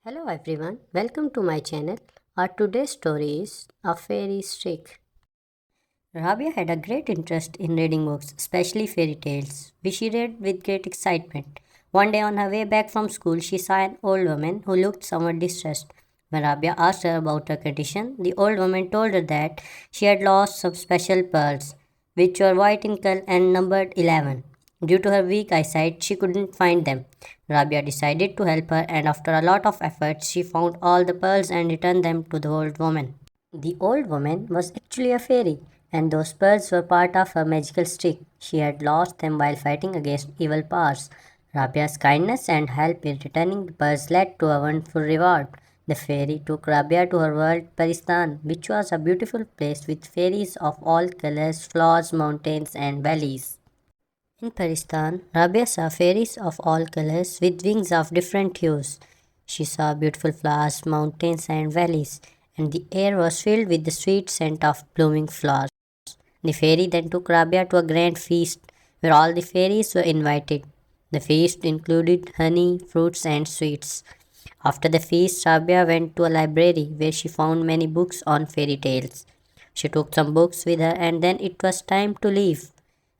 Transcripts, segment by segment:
Hello everyone, welcome to my channel. Our today's story is A Fairy's Trick. Rabia had a great interest in reading books, especially fairy tales, which she read with great excitement. One day on her way back from school, she saw an old woman who looked somewhat distressed. When Rabia asked her about her condition, the old woman told her that she had lost some special pearls, which were white in color and numbered 11. Due to her weak eyesight, she couldn't find them. Rabia decided to help her, and after a lot of effort, she found all the pearls and returned them to the old woman. The old woman was actually a fairy, and those pearls were part of her magical stick. She had lost them while fighting against evil powers. Rabia's kindness and help in returning the pearls led to a wonderful reward. The fairy took Rabia to her world, Paristan, which was a beautiful place with fairies of all colors, flowers, mountains, and valleys. In Pakistan, Rabia saw fairies of all colors with wings of different hues. She saw beautiful flowers, mountains, and valleys, and the air was filled with the sweet scent of blooming flowers. The fairy then took Rabia to a grand feast where all the fairies were invited. The feast included honey, fruits, and sweets. After the feast, Rabia went to a library where she found many books on fairy tales. She took some books with her and then it was time to leave.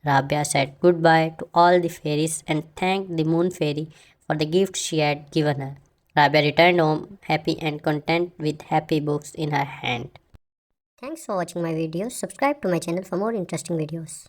Rabia said goodbye to all the fairies and thanked the moon fairy for the gift she had given her. Rabia returned home happy and content with happy books in her hand. Thanks for watching my videos. Subscribe to my channel for more interesting videos.